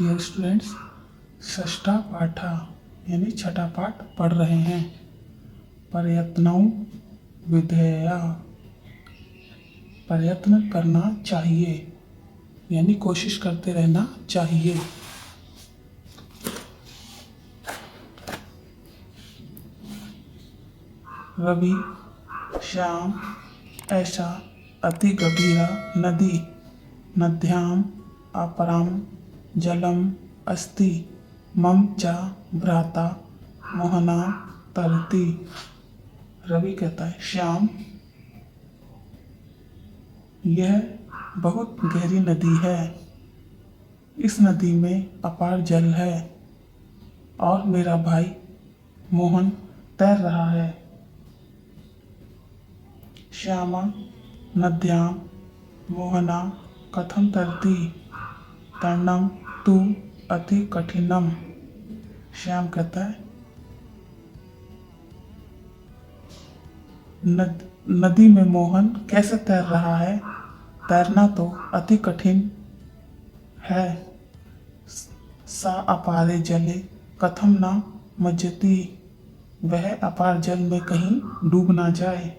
Dear students, षष्ठा पाठा यानी छठा पाठ पढ़ रहे हैं। प्रयत्नों विधेया, प्रयत्न करना चाहिए यानी कोशिश करते रहना चाहिए। रवि श्याम ऐसा अति गभीरा नदी, नद्याम अपराम जलम अस्ति मम च भ्राता मोहना तरती। रवि कहता है, श्याम यह बहुत गहरी नदी है, इस नदी में अपार जल है और मेरा भाई मोहन तैर रहा है। श्यामा नद्याम मोहना कथम तरती तरणम तु अति कठिनम। श्याम कहता है, नदी में मोहन कैसे तैर रहा है, तैरना तो अति कठिन है। सा अपारे जले कथम न मज्जति, वह अपार जल में कहीं डूब ना जाए।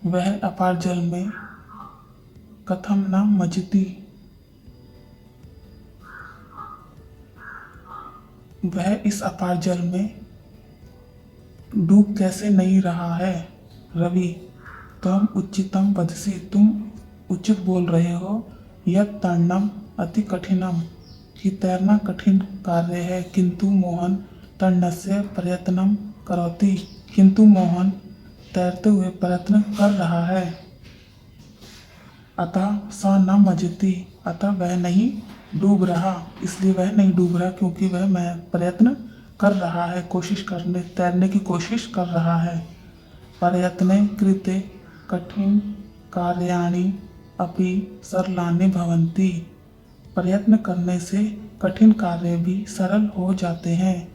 वह अपार जल में कथम न मज्जति, वह इस अपार जल में डूब कैसे नहीं रहा है। रवि तुम उच्चितम वदसी, तुम उचित बोल रहे हो। यत् तरणम अति कठिनम, कि तैरना कठिन कार्य है। किंतु मोहन तरणस्य प्रयत्नम करोति, किंतु मोहन तैरते हुए प्रयत्न कर रहा है। अतः स न मज्जति, अतः वह नहीं डूब रहा, इसलिए वह नहीं डूब रहा क्योंकि वह प्रयत्न कर रहा है, कोशिश करने तैरने की कोशिश कर रहा है। प्रयत्ने कृते कठिन कार्याणि अपि सरलानि भवन्ति, प्रयत्न करने से कठिन कार्य भी सरल हो जाते हैं।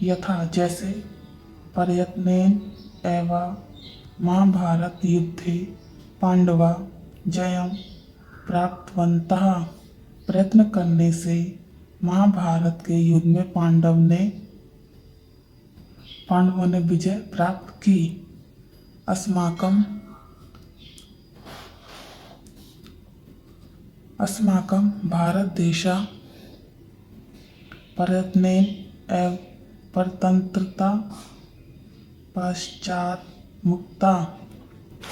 यथा जैसे प्रयत्नेन एव महाभारत युद्धे पांडवा जयम प्राप्तवन्तः, प्रयत्न करने से महाभारत के युद्ध में पांडवों ने विजय प्राप्त की। अस्माकं भारत देशा प्रयत्नेन एव परतंत्रता पश्चात मुक्ता,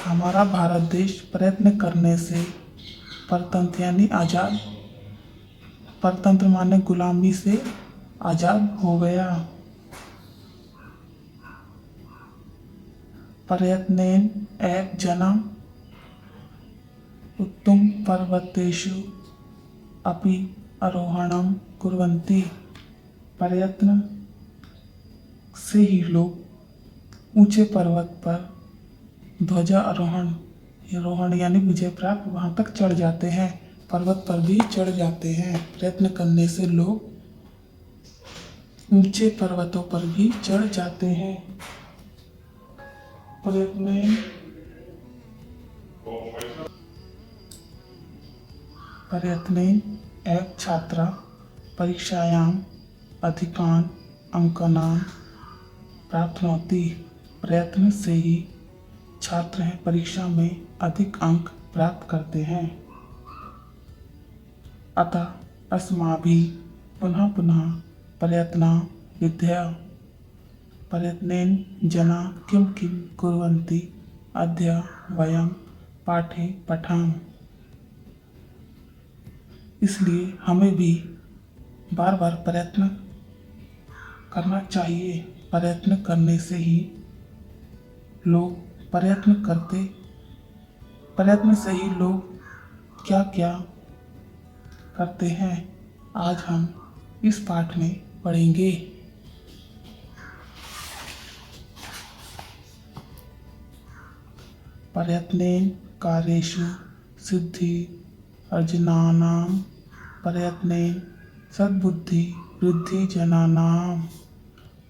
हमारा भारत देश प्रयत्न करने से परतंत्र यानी आज़ाद, परतंत्र माने गुलामी से आज़ाद हो गया। प्रयत्नेन एव जना उत्तम पर्वतेषु अपि आरोहणम कुर्वन्ति, प्रयत्न से ही लोग ऊंचे पर्वत पर ध्वजा आरोहण यानी विजय प्राप्त वहां तक चढ़ जाते हैं, पर्वत पर भी चढ़ जाते हैं। प्रयत्न करने से लोग ऊंचे पर्वतों पर भी चढ़ जाते हैं। प्रयत्ने एव छात्रा परीक्षायाम अधिकान अंकानां प्राप्नोति, प्रयत्न से ही छात्र हैं परीक्षा में अधिक अंक प्राप्त करते हैं। अतः अस्माभिः पुनः पुनः प्रयत्ना विद्या, प्रयत्नेन जना किं किं कुर्वन्ति अद्य वयं पाठे पठाम, इसलिए हमें भी बार बार प्रयत्न करना चाहिए। प्रयत्न करने से ही लोग प्रयत्न से ही लोग क्या क्या करते हैं, आज हम इस पाठ में पढ़ेंगे। प्रयत्नेन कार्येषु सिद्धि अर्जनानां, प्रयत्नेन सद्बुद्धि वृद्धि जनानां,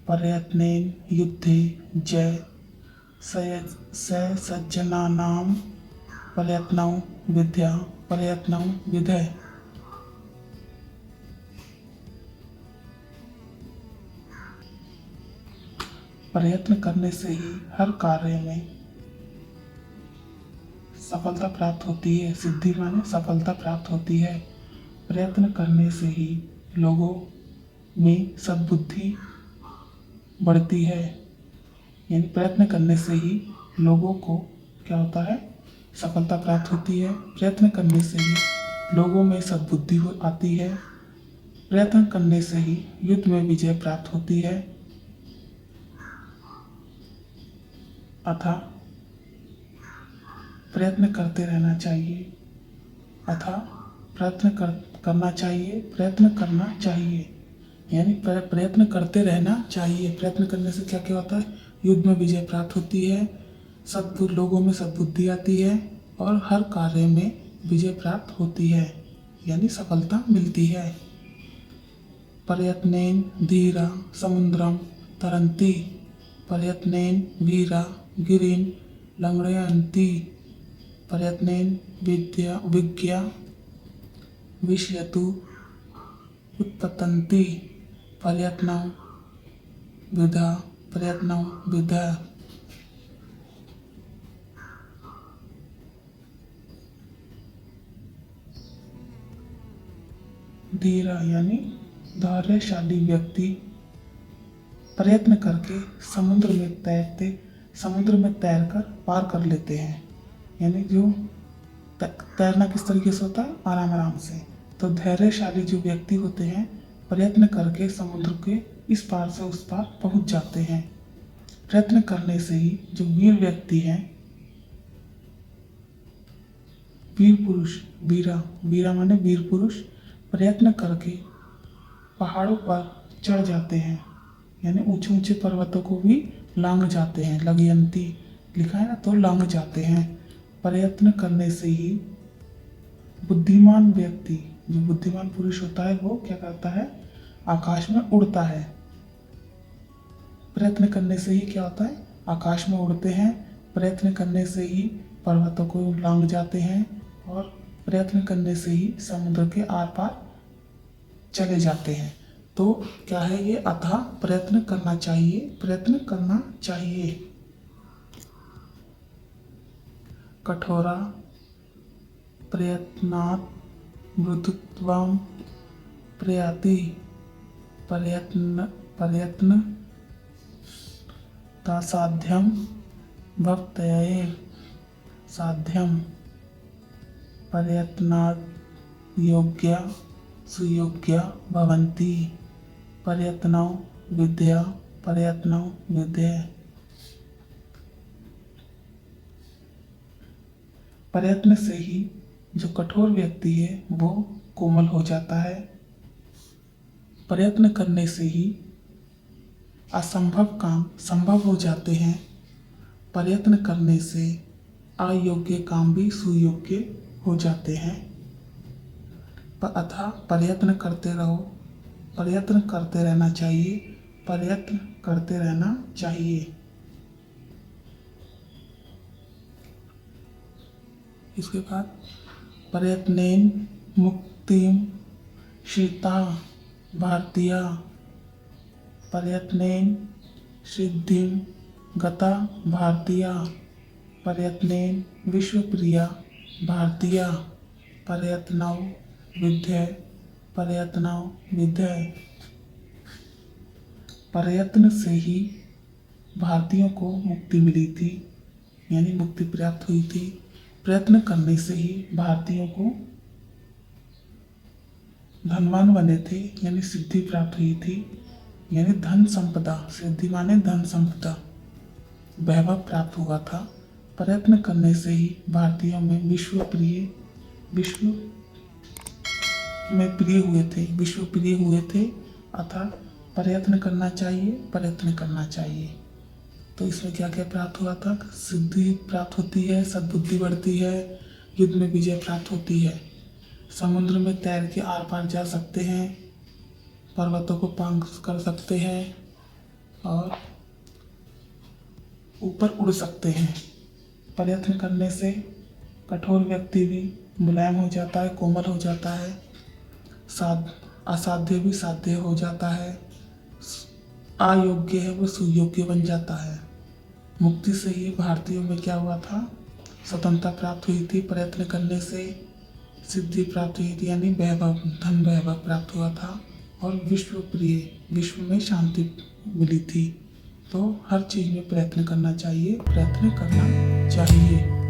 प्रयत्नेन युद्धे जय सज्जनानां प्रयत्नं विद्या प्रयत्नं विधय। प्रयत्न करने से ही हर कार्य में सफलता प्राप्त होती है। सिद्धि माने सफलता प्राप्त होती है। प्रयत्न करने से ही लोगों में सद्बुद्धि बढ़ती है। यानी प्रयत्न करने से ही लोगों को क्या होता है, सफलता प्राप्त होती है। प्रयत्न करने से ही लोगों में सद्बुद्धि आती है। प्रयत्न करने से ही युद्ध में विजय प्राप्त होती है। अतः प्रयत्न करते रहना चाहिए। अतः करना चाहिए, प्रयत्न करना चाहिए। यानी प्रयत्न करते रहना चाहिए। प्रयत्न करने से क्या क्या होता है, युद्ध में विजय प्राप्त होती है, लोगों में सद्बुद्धि आती है और हर कार्य में विजय प्राप्त होती है, यानी सफलता मिलती है। प्रयत्नेन धीरा समुद्रम तरन्ति, प्रयत्नेन वीरा गिरिं लंघयन्ति, प्रयत्नेन विज्ञा विषयतु उत्पतन्ति, प्रयत्नं विधा। धीरा यानी धैर्यशाली व्यक्ति प्रयत्न करके समुद्र में तैरकर पार कर लेते हैं। यानी जो तैरना किस तरीके से होता है, आराम आराम से। तो धैर्यशाली जो व्यक्ति होते हैं प्रयत्न करके समुद्र के इस पार से उस पार पहुंच जाते हैं। प्रयत्न करने से ही जो वीर व्यक्ति हैं, वीर पुरुष, वीरा माने वीर पुरुष, प्रयत्न करके पहाड़ों पर चढ़ जाते हैं। यानी ऊंचे ऊंचे पर्वतों को भी लांघ जाते हैं। लघयंती लिखा है ना, तो लांघ जाते हैं। प्रयत्न करने से ही बुद्धिमान व्यक्ति, जो बुद्धिमान पुरुष होता है, वो क्या करता है, आकाश में उड़ता है। प्रयत्न करने से ही क्या होता है, आकाश में उड़ते हैं। प्रयत्न करने से ही पर्वतों को लांघ जाते हैं और प्रयत्न करने से ही समुद्र के आर पार चले जाते हैं। तो क्या है ये, अतः प्रयत्न करना चाहिए, प्रयत्न करना चाहिए। कठोरा प्रयत्नात् मृदुत्वं प्रयाति, प्रयत्न साध्यम भक्तये साध्यम, प्रयत्नात् योग्या सुयोग्या भवन्ति, प्रयत्नौ विद्या प्रयत्न से ही जो कठोर व्यक्ति है वो कोमल हो जाता है। प्रयत्न करने से ही असंभव काम संभव हो जाते हैं। प्रयत्न करने से अयोग्य काम भी सुयोग्य हो जाते हैं। अतः प्रयत्न करते रहो, प्रयत्न करते रहना चाहिए, प्रयत्न करते रहना चाहिए। इसके बाद प्रयत्नेन मुक्तिं श्रिता भारतीया, प्रयत्नेन सिद्धिं गता भारतीया, प्रयत्नेन विश्वप्रिया भारतीया, प्रयत्नौ विद्यय। प्रयत्न से ही भारतीयों को मुक्ति मिली थी, यानी मुक्ति प्राप्त हुई थी। प्रयत्न करने से ही भारतीयों को धनवान बने थे, यानी सिद्धि प्राप्त हुई थी, यानी धन संपदा, सिद्धि माने धन संपदा, वैभव प्राप्त हुआ था। प्रयत्न करने से ही भारतीयों में विश्व प्रिय हुए थे। अतः प्रयत्न करना चाहिए, प्रयत्न करना चाहिए। तो इसमें क्या क्या प्राप्त हुआ था, सिद्धि प्राप्त होती है, सद्बुद्धि बढ़ती है, युद्ध में विजय प्राप्त होती है, समुद्र में तैर के आर पार जा सकते हैं, पर्वतों को पार कर सकते हैं और ऊपर उड़ सकते हैं। प्रयत्न करने से कठोर व्यक्ति भी मुलायम हो जाता है, कोमल हो जाता है। असाध्य भी साध्य हो जाता है। अयोग्य है वो सुयोग्य बन जाता है। मुक्ति से ही भारतीयों में क्या हुआ था, स्वतंत्रता प्राप्त हुई थी। प्रयत्न करने से सिद्धि प्राप्त हुई थी, यानी वैभव, धन वैभव प्राप्त हुआ था और विश्व में शांति मिली थी। तो हर चीज़ में प्रयत्न करना चाहिए, प्रयत्न करना चाहिए।